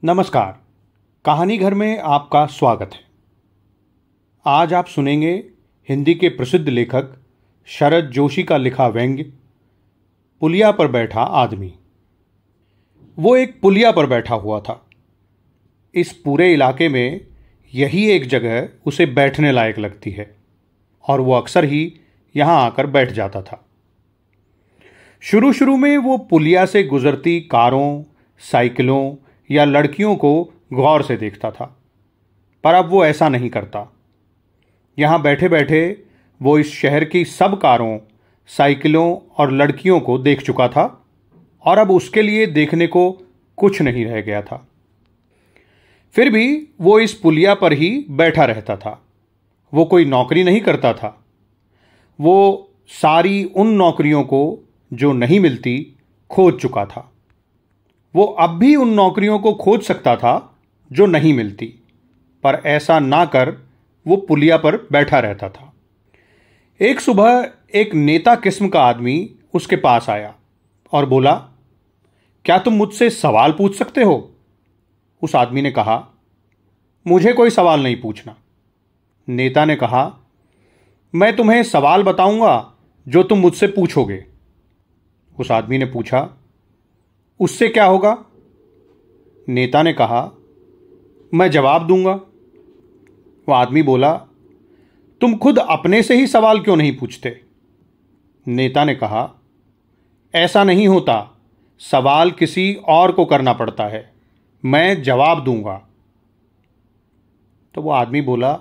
नमस्कार। कहानी घर में आपका स्वागत है। आज आप सुनेंगे हिंदी के प्रसिद्ध लेखक शरद जोशी का लिखा व्यंग्य पुलिया पर बैठा आदमी। वो एक पुलिया पर बैठा हुआ था। इस पूरे इलाके में यही एक जगह उसे बैठने लायक लगती है और वो अक्सर ही यहां आकर बैठ जाता था। शुरू शुरू में वो पुलिया से गुजरती कारों, साइकिलों या लड़कियों को गौर से देखता था, पर अब वो ऐसा नहीं करता। यहां बैठे बैठे वो इस शहर की सब कारों, साइकिलों और लड़कियों को देख चुका था और अब उसके लिए देखने को कुछ नहीं रह गया था। फिर भी वो इस पुलिया पर ही बैठा रहता था। वो कोई नौकरी नहीं करता था। वो सारी उन नौकरियों को जो नहीं मिलती खोज चुका था। वो अब भी उन नौकरियों को खोज सकता था जो नहीं मिलती, पर ऐसा ना कर वो पुलिया पर बैठा रहता था। एक सुबह एक नेता किस्म का आदमी उसके पास आया और बोला, क्या तुम मुझसे सवाल पूछ सकते हो? उस आदमी ने कहा, मुझे कोई सवाल नहीं पूछना। नेता ने कहा, मैं तुम्हें सवाल बताऊंगा जो तुम मुझसे पूछोगे। उस आदमी ने पूछा, उससे क्या होगा? नेता ने कहा, मैं जवाब दूंगा। वह आदमी बोला, तुम खुद अपने से ही सवाल क्यों नहीं पूछते? नेता ने कहा, ऐसा नहीं होता, सवाल किसी और को करना पड़ता है, मैं जवाब दूंगा। तो वो आदमी बोला,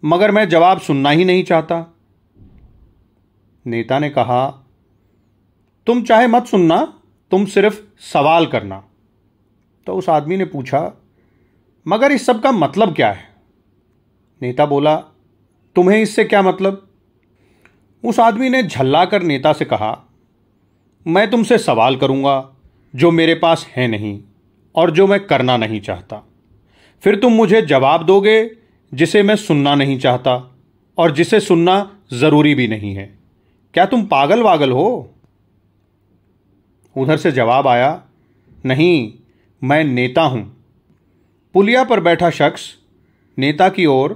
मगर मैं जवाब सुनना ही नहीं चाहता। नेता ने कहा, तुम चाहे मत सुनना, तुम सिर्फ सवाल करना। तो उस आदमी ने पूछा, मगर इस सब का मतलब क्या है? नेता बोला, तुम्हें इससे क्या मतलब? उस आदमी ने झल्लाकर नेता से कहा, मैं तुमसे सवाल करूंगा जो मेरे पास है नहीं और जो मैं करना नहीं चाहता। फिर तुम मुझे जवाब दोगे जिसे मैं सुनना नहीं चाहता और जिसे सुनना जरूरी भी नहीं है। क्या तुम पागल वागल हो? उधर से जवाब आया, नहीं, मैं नेता हूं। पुलिया पर बैठा शख्स नेता की ओर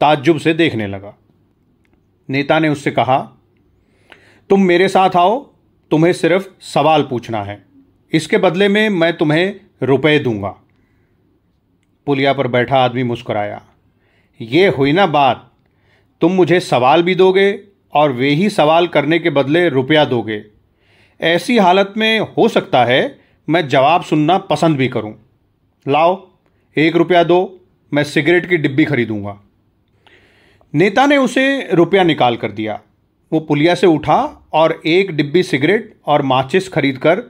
ताज्जुब से देखने लगा। नेता ने उससे कहा, तुम मेरे साथ आओ, तुम्हें सिर्फ सवाल पूछना है, इसके बदले में मैं तुम्हें रुपए दूंगा। पुलिया पर बैठा आदमी मुस्कुराया, ये हुई ना बात, तुम मुझे सवाल भी दोगे और वे ही सवाल करने के बदले रुपया दोगे। ऐसी हालत में हो सकता है मैं जवाब सुनना पसंद भी करूं। लाओ, 1 रुपया दो, मैं सिगरेट की डिब्बी खरीदूंगा। नेता ने उसे रुपया निकाल कर दिया। वो पुलिया से उठा और 1 डिब्बी सिगरेट और माचिस खरीदकर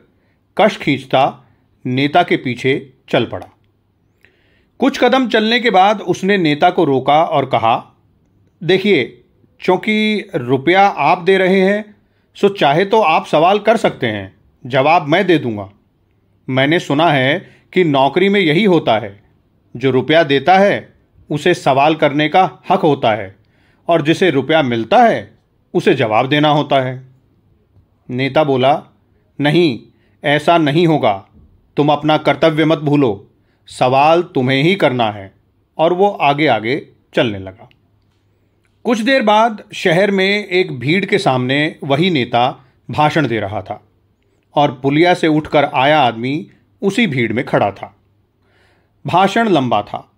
कश खींचता नेता के पीछे चल पड़ा। कुछ कदम चलने के बाद उसने नेता को रोका और कहा, देखिए, चूंकि रुपया आप दे रहे हैं, सो चाहे तो आप सवाल कर सकते हैं, जवाब मैं दे दूंगा। मैंने सुना है कि नौकरी में यही होता है, जो रुपया देता है उसे सवाल करने का हक होता है और जिसे रुपया मिलता है उसे जवाब देना होता है। नेता बोला, नहीं, ऐसा नहीं होगा, तुम अपना कर्तव्य मत भूलो, सवाल तुम्हें ही करना है। और वो आगे आगे चलने लगा। कुछ देर बाद शहर में एक भीड़ के सामने वही नेता भाषण दे रहा था और पुलिया से उठकर आया आदमी उसी भीड़ में खड़ा था। भाषण लंबा था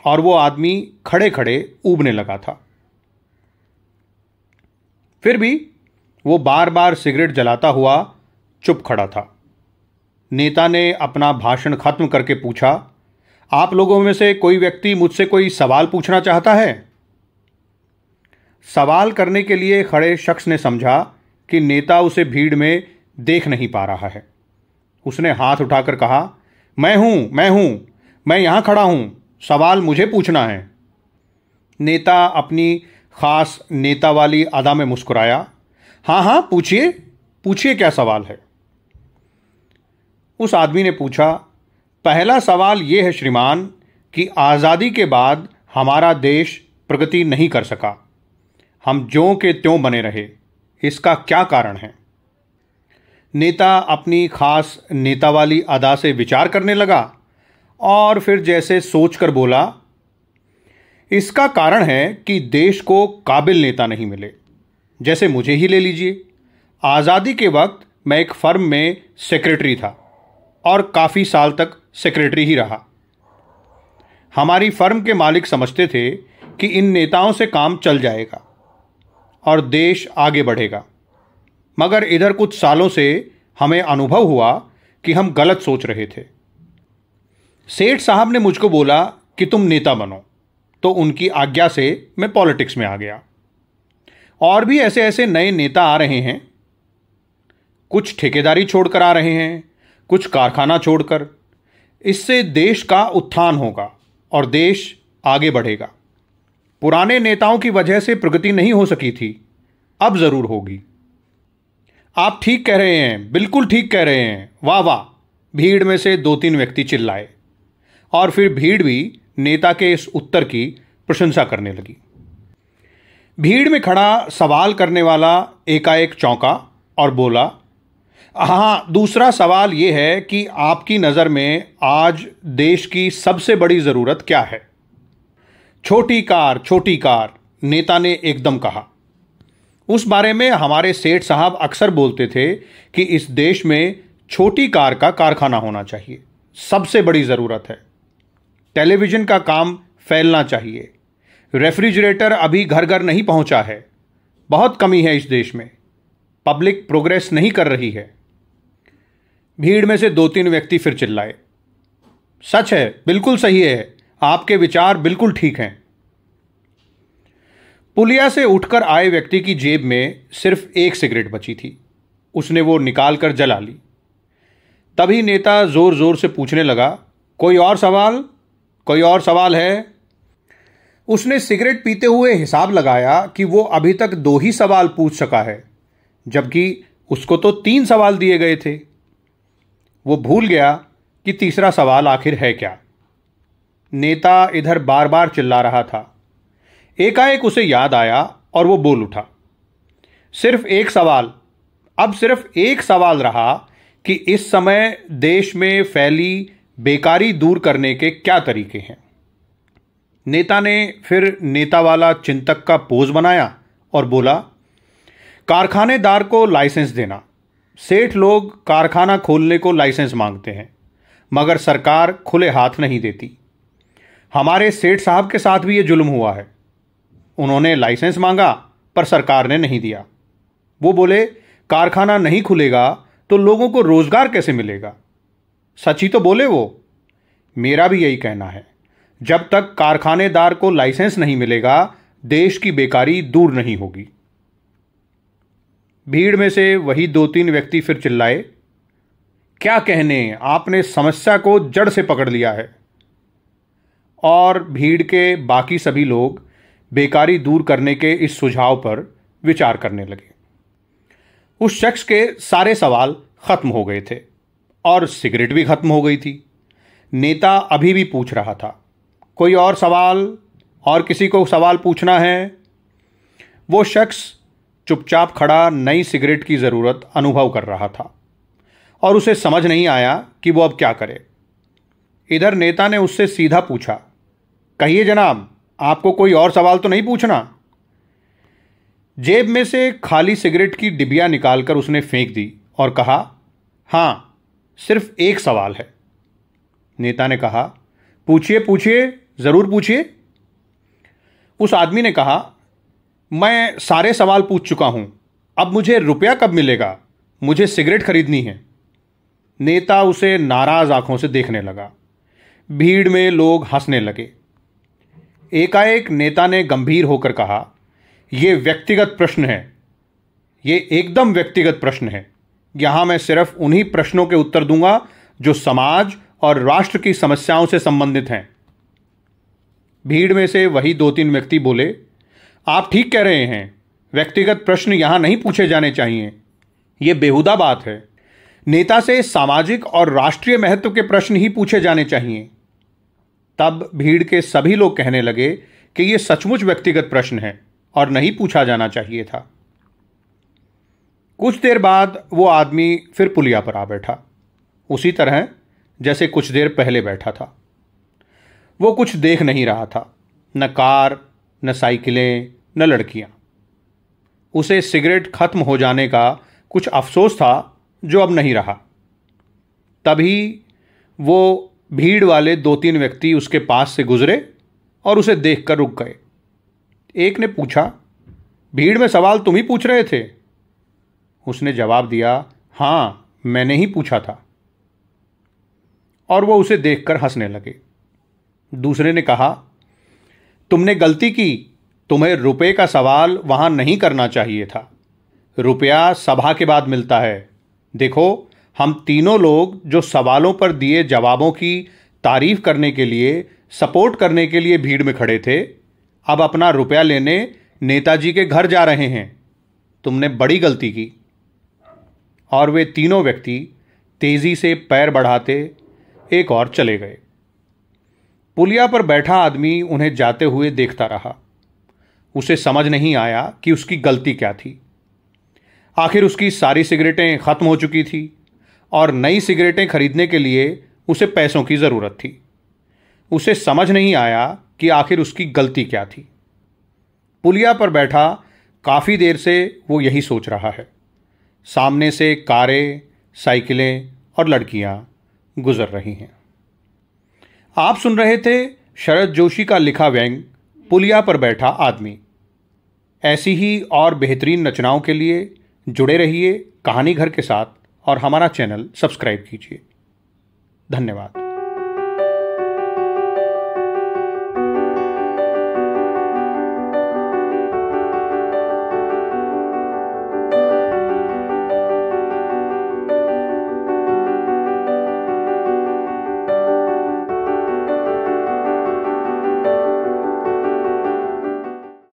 और वो आदमी खड़े खड़े ऊबने लगा था। फिर भी वो बार बार सिगरेट जलाता हुआ चुप खड़ा था। नेता ने अपना भाषण खत्म करके पूछा, आप लोगों में से कोई व्यक्ति मुझसे कोई सवाल पूछना चाहता है? सवाल करने के लिए खड़े शख्स ने समझा कि नेता उसे भीड़ में देख नहीं पा रहा है। उसने हाथ उठाकर कहा, मैं यहां खड़ा हूं, सवाल मुझे पूछना है। नेता अपनी खास नेता वाली अदा में मुस्कुराया, हाँ, पूछिए क्या सवाल है? उस आदमी ने पूछा, पहला सवाल यह है श्रीमान कि आज़ादी के बाद हमारा देश प्रगति नहीं कर सका, हम ज्यों के त्यों बने रहे, इसका क्या कारण है? नेता अपनी खास नेता वाली अदा से विचार करने लगा और फिर जैसे सोचकर बोला, इसका कारण है कि देश को काबिल नेता नहीं मिले। जैसे मुझे ही ले लीजिए। आज़ादी के वक्त मैं एक फर्म में सेक्रेटरी था और काफ़ी साल तक सेक्रेटरी ही रहा। हमारी फर्म के मालिक समझते थे कि इन नेताओं से काम चल जाएगा और देश आगे बढ़ेगा, मगर इधर कुछ सालों से हमें अनुभव हुआ कि हम गलत सोच रहे थे। सेठ साहब ने मुझको बोला कि तुम नेता बनो, तो उनकी आज्ञा से मैं पॉलिटिक्स में आ गया। और भी ऐसे ऐसे नए नेता आ रहे हैं। कुछ ठेकेदारी छोड़कर आ रहे हैं, कुछ कारखाना छोड़कर। इससे देश का उत्थान होगा और देश आगे बढ़ेगा। पुराने नेताओं की वजह से प्रगति नहीं हो सकी थी, अब जरूर होगी। आप ठीक कह रहे हैं, बिल्कुल ठीक कह रहे हैं, वाह वाह, भीड़ में से 2-3 व्यक्ति चिल्लाए। और फिर भीड़ भी नेता के इस उत्तर की प्रशंसा करने लगी। भीड़ में खड़ा सवाल करने वाला एकाएक चौंका और बोला, हाँ, दूसरा सवाल यह है कि आपकी नज़र में आज देश की सबसे बड़ी ज़रूरत क्या है? छोटी कार, नेता ने एकदम कहा। उस बारे में हमारे सेठ साहब अक्सर बोलते थे कि इस देश में छोटी कार का कारखाना होना चाहिए, सबसे बड़ी ज़रूरत है। टेलीविज़न का काम फैलना चाहिए। रेफ्रिजरेटर अभी घर घर नहीं पहुंचा है, बहुत कमी है इस देश में। पब्लिक प्रोग्रेस नहीं कर रही है। भीड़ में से 2-3 व्यक्ति फिर चिल्लाए, सच है, बिल्कुल सही है, आपके विचार बिल्कुल ठीक हैं। पुलिया से उठकर आए व्यक्ति की जेब में सिर्फ एक सिगरेट बची थी। उसने वो निकाल कर जला ली। तभी नेता जोर जोर से पूछने लगा, कोई और सवाल? कोई और सवाल है? उसने सिगरेट पीते हुए हिसाब लगाया कि वो अभी तक 2 ही सवाल पूछ सका है, जबकि उसको तो 3 सवाल दिए गए थे। वो भूल गया कि तीसरा सवाल आखिर है क्या। नेता इधर बार बार चिल्ला रहा था। एकाएक उसे याद आया और वो बोल उठा, सिर्फ एक सवाल, अब सिर्फ एक सवाल रहा कि इस समय देश में फैली बेकारी दूर करने के क्या तरीके हैं। नेता ने फिर नेता वाला चिंतक का पोज बनाया और बोला, कारखानेदार को लाइसेंस देना। सेठ लोग कारखाना खोलने को लाइसेंस मांगते हैं, मगर सरकार खुले हाथ नहीं देती। हमारे सेठ साहब के साथ भी ये जुल्म हुआ है। उन्होंने लाइसेंस मांगा पर सरकार ने नहीं दिया। वो बोले, कारखाना नहीं खुलेगा तो लोगों को रोजगार कैसे मिलेगा? सच ही तो बोले वो। मेरा भी यही कहना है, जब तक कारखानेदार को लाइसेंस नहीं मिलेगा, देश की बेकारी दूर नहीं होगी। भीड़ में से वही 2-3 व्यक्ति फिर चिल्लाए, क्या कहने, आपने समस्या को जड़ से पकड़ लिया है। और भीड़ के बाकी सभी लोग बेकारी दूर करने के इस सुझाव पर विचार करने लगे। उस शख्स के सारे सवाल खत्म हो गए थे और सिगरेट भी खत्म हो गई थी। नेता अभी भी पूछ रहा था, कोई और सवाल? और किसी को सवाल पूछना है? वो शख्स चुपचाप खड़ा नई सिगरेट की ज़रूरत अनुभव कर रहा था और उसे समझ नहीं आया कि वो अब क्या करे। इधर नेता ने उससे सीधा पूछा, कहिए जनाब, आपको कोई और सवाल तो नहीं पूछना? जेब में से खाली सिगरेट की डिबिया निकालकर उसने फेंक दी और कहा, हाँ, सिर्फ एक सवाल है। नेता ने कहा, पूछिए पूछिए, ज़रूर पूछिए। उस आदमी ने कहा, मैं सारे सवाल पूछ चुका हूं, अब मुझे रुपया कब मिलेगा? मुझे सिगरेट खरीदनी है। नेता उसे नाराज आंखों से देखने लगा। भीड़ में लोग हंसने लगे। एकाएक नेता ने गंभीर होकर कहा, यह व्यक्तिगत प्रश्न है, ये एकदम व्यक्तिगत प्रश्न है। यहां मैं सिर्फ उन्हीं प्रश्नों के उत्तर दूंगा जो समाज और राष्ट्र की समस्याओं से संबंधित हैं। भीड़ में से वही 2-3 व्यक्ति बोले, आप ठीक कह रहे हैं, व्यक्तिगत प्रश्न यहां नहीं पूछे जाने चाहिए, यह बेहुदा बात है। नेता से सामाजिक और राष्ट्रीय महत्व के प्रश्न ही पूछे जाने चाहिए। तब भीड़ के सभी लोग कहने लगे कि यह सचमुच व्यक्तिगत प्रश्न है और नहीं पूछा जाना चाहिए था। कुछ देर बाद वो आदमी फिर पुलिया पर आ बैठा, उसी तरह जैसे कुछ देर पहले बैठा था। वो कुछ देख नहीं रहा था, न कार, न साइकिलें, न लड़कियां। उसे सिगरेट खत्म हो जाने का कुछ अफसोस था जो अब नहीं रहा। तभी वो भीड़ वाले 2-3 व्यक्ति उसके पास से गुजरे और उसे देखकर रुक गए। एक ने पूछा, भीड़ में सवाल तुम ही पूछ रहे थे? उसने जवाब दिया, हाँ, मैंने ही पूछा था। और वो उसे देखकर हंसने लगे। दूसरे ने कहा, तुमने गलती की, तुम्हें रुपए का सवाल वहां नहीं करना चाहिए था। रुपया सभा के बाद मिलता है। देखो, हम तीनों लोग जो सवालों पर दिए जवाबों की तारीफ करने के लिए, सपोर्ट करने के लिए भीड़ में खड़े थे, अब अपना रुपया लेने नेताजी के घर जा रहे हैं। तुमने बड़ी गलती की। और वे तीनों व्यक्ति तेजी से पैर बढ़ाते एक और चले गए। पुलिया पर बैठा आदमी उन्हें जाते हुए देखता रहा। उसे समझ नहीं आया कि उसकी गलती क्या थी। आखिर उसकी सारी सिगरेटें खत्म हो चुकी थी और नई सिगरेटें खरीदने के लिए उसे पैसों की जरूरत थी। उसे समझ नहीं आया कि आखिर उसकी गलती क्या थी। पुलिया पर बैठा काफी देर से वो यही सोच रहा है। सामने से कारें, साइकिलें और लड़कियां गुजर रही हैं। आप सुन रहे थे शरद जोशी का लिखा व्यंग पुलिया पर बैठा आदमी। ऐसी ही और बेहतरीन रचनाओं के लिए जुड़े रहिए कहानी घर के साथ और हमारा चैनल सब्सक्राइब कीजिए। धन्यवाद।